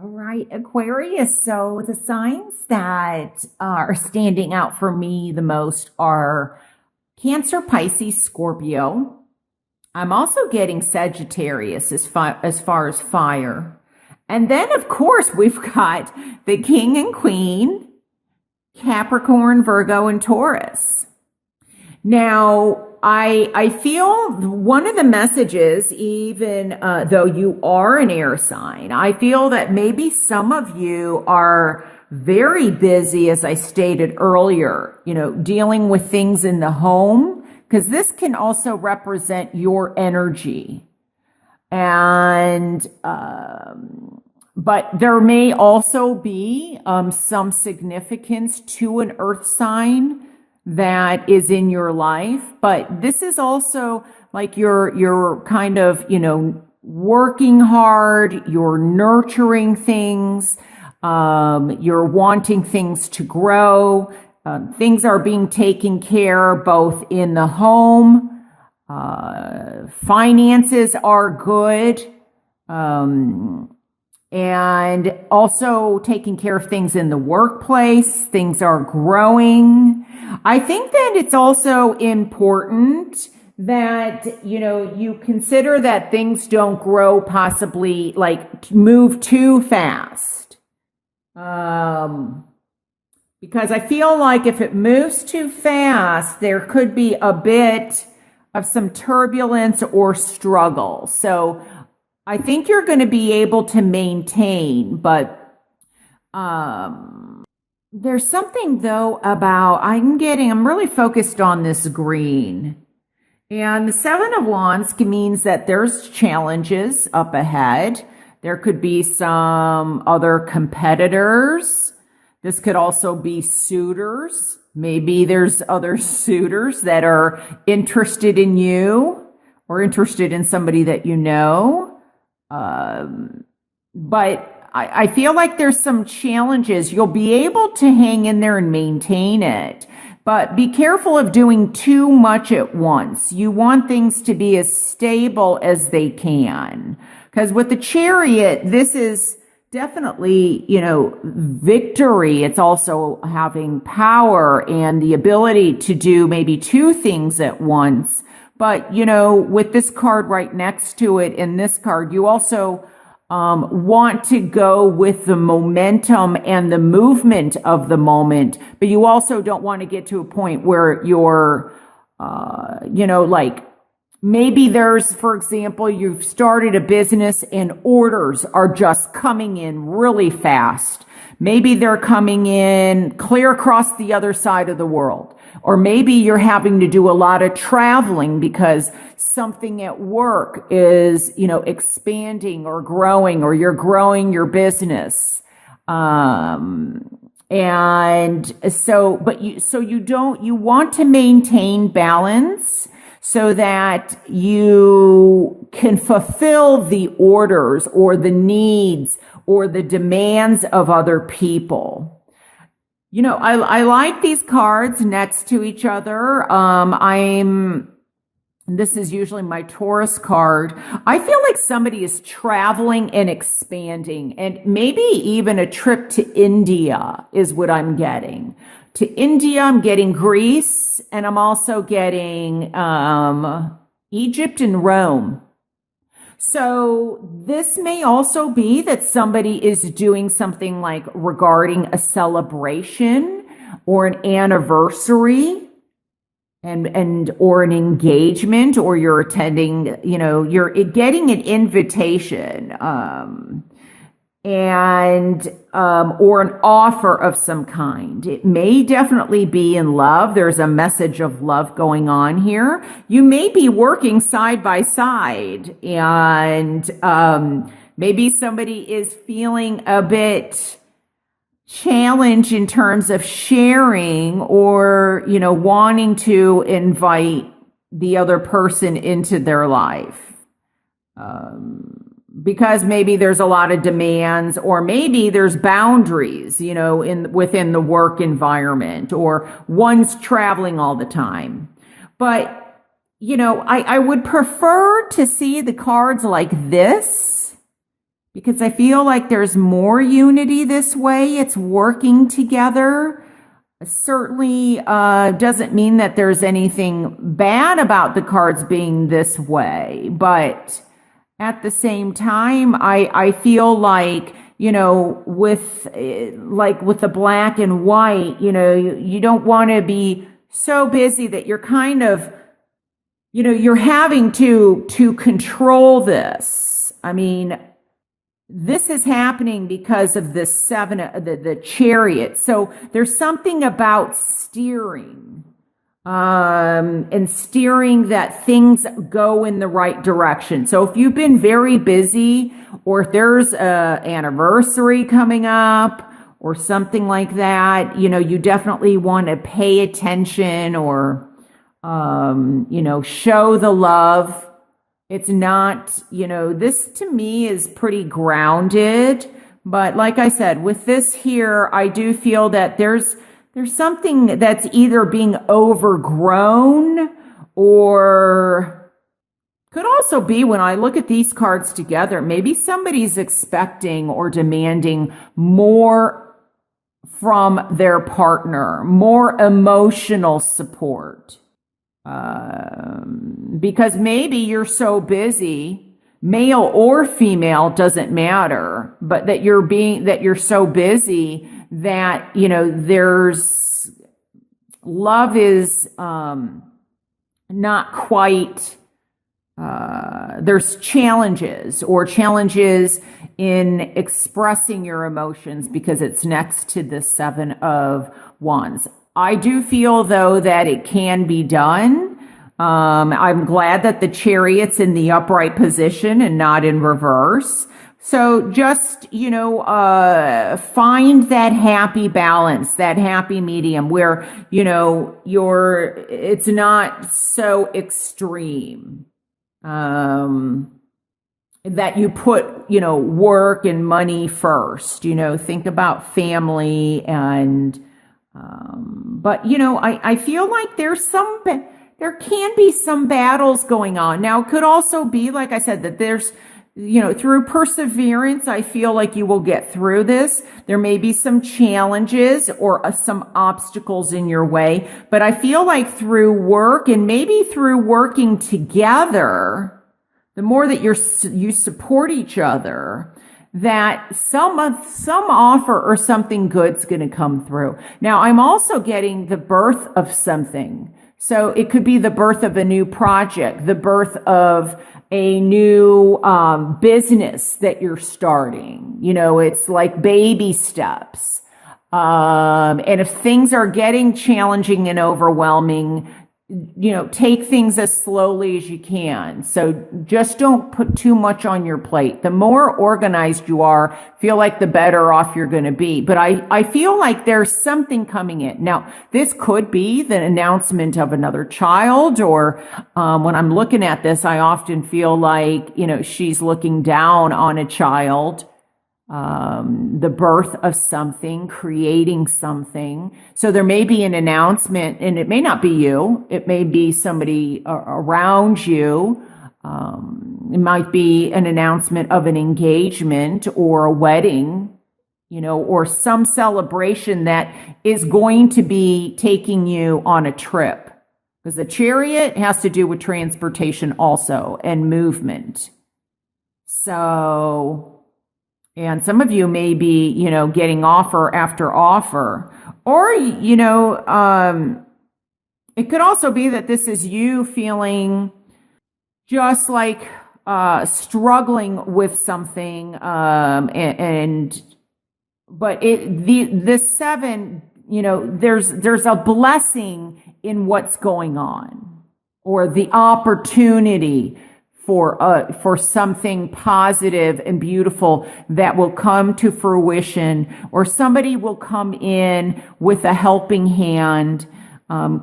All right, Aquarius. So the signs that are standing out for me the most are Cancer, Pisces, Scorpio. I'm also getting Sagittarius as far as fire. And then, of course, we've got the King and Queen, Capricorn, Virgo, and Taurus. Now, I feel one of the messages, even though you are an air sign, I feel that maybe some of you are very busy, as I stated earlier, dealing with things in the home, because this can also represent your energy. And, but there may also be some significance to an earth sign that is in your life, but this is also like you're kind of, working hard, you're nurturing things, you're wanting things to grow, things are being taken care both in the home, finances are good, and also taking care of things in the workplace. Things are growing. I think that it's also important that, you consider that things don't grow, possibly like move too fast. Because I feel like if it moves too fast, there could be a bit of some turbulence or struggle. So I think you're going to be able to maintain, but there's something though about I'm really focused on this green. And the Seven of Wands means that there's challenges up ahead. There could be some other competitors. This could also be suitors. Maybe there's other suitors that are interested in you or interested in somebody that you know. But I feel like there's some challenges. You'll be able to hang in there and maintain it, but be careful of doing too much at once. You want things to be as stable as they can. Because with the Chariot, this is definitely, victory. It's also having power and the ability to do maybe two things at once. But, with this card right next to it in this card, you also want to go with the momentum and the movement of the moment. But you also don't want to get to a point where you're, like maybe there's, for example, you've started a business and orders are just coming in really fast. Maybe they're coming in clear across the other side of the world. Or maybe you're having to do a lot of traveling because something at work is, expanding or growing, or you're growing your business. And so, you want to maintain balance so that you can fulfill the orders or the needs or the demands of other people. I like these cards next to each other. This is usually my Taurus card. I feel like somebody is traveling and expanding, and maybe even a trip to India is what I'm getting. To India, I'm getting Greece, and I'm also getting Egypt and Rome. So this may also be that somebody is doing something like regarding a celebration or an anniversary and or an engagement, or you're attending, you're getting an invitation or an offer of some kind. It may definitely be in love. There's a message of love going on here. You may be working side by side, and maybe somebody is feeling a bit challenged in terms of sharing or, wanting to invite the other person into their life. Because maybe there's a lot of demands, or maybe there's boundaries, within the work environment, or one's traveling all the time. But, I would prefer to see the cards like this because I feel like there's more unity this way. It's working together. Certainly doesn't mean that there's anything bad about the cards being this way, but at the same time, I feel like, with the black and white, you don't want to be so busy that you're kind of, you're having to control this. I mean, this is happening because of the the Chariot. So there's something about steering, and steering that things go in the right direction. So if you've been very busy, or if there's an anniversary coming up or something like that, you definitely want to pay attention, or, show the love. It's not, this to me is pretty grounded. But like I said, with this here, I do feel that there's something that's either being overgrown, or could also be, when I look at these cards together, maybe somebody's expecting or demanding more from their partner, more emotional support. Because maybe you're so busy, male or female, doesn't matter, but that you're so busy that, there's love is, not quite, there's challenges in expressing your emotions because it's next to the Seven of Wands. I do feel, though, that it can be done. I'm glad that the Chariot's in the upright position and not in reverse. So just, find that happy balance, that happy medium where, it's not so extreme, that you put, work and money first, think about family and, but, I feel like there can be some battles going on. Now, it could also be, like I said, that there's, through perseverance, I feel like you will get through this. There may be some challenges or some obstacles in your way, but I feel like through work and maybe through working together, the more that you support each other, that some offer or something good's going to come through. Now, I'm also getting the birth of something. So it could be the birth of a new project, the birth of a new business that you're starting. It's like baby steps. And if things are getting challenging and overwhelming, take things as slowly as you can. So just don't put too much on your plate. The more organized you are, feel like the better off you're going to be. But I feel like there's something coming in. Now, this could be the announcement of another child, or when I'm looking at this, I often feel like, she's looking down on a child. The birth of something, creating something. So there may be an announcement, and it may not be you. It may be somebody around you. It might be an announcement of an engagement or a wedding, or some celebration that is going to be taking you on a trip. Because the Chariot has to do with transportation also and movement. So... and some of you may be, getting offer after offer, or, it could also be that this is you feeling just like, struggling with something, but the seven, there's a blessing in what's going on, or the opportunity for something positive and beautiful that will come to fruition, or somebody will come in with a helping hand.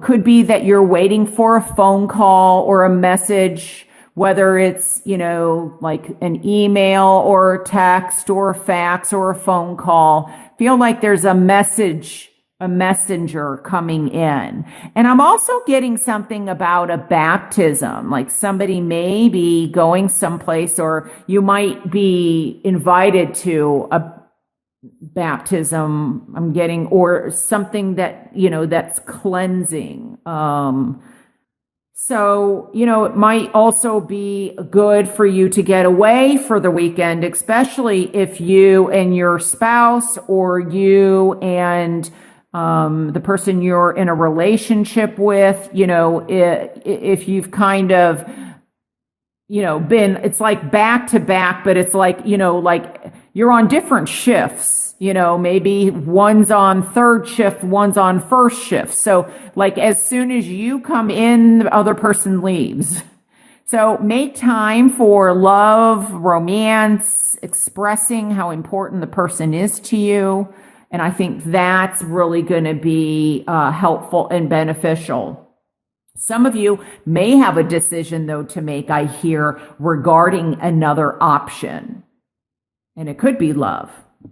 Could be that you're waiting for a phone call or a message, whether it's, like an email or a text or a fax or a phone call. Feel like there's a message a messenger coming in. And I'm also getting something about a baptism, like somebody may be going someplace, or you might be invited to a baptism. I'm getting, or something that, that's cleansing. So, it might also be good for you to get away for the weekend, especially if you and your spouse, or you and the person you're in a relationship with, if you've kind of, been, it's like back to back, but it's like, like you're on different shifts, maybe one's on third shift, one's on first shift. So like as soon as you come in, the other person leaves. So make time for love, romance, expressing how important the person is to you. And I think that's really going to be helpful and beneficial. Some of you may have a decision, though, to make, I hear, regarding another option. And it could be love.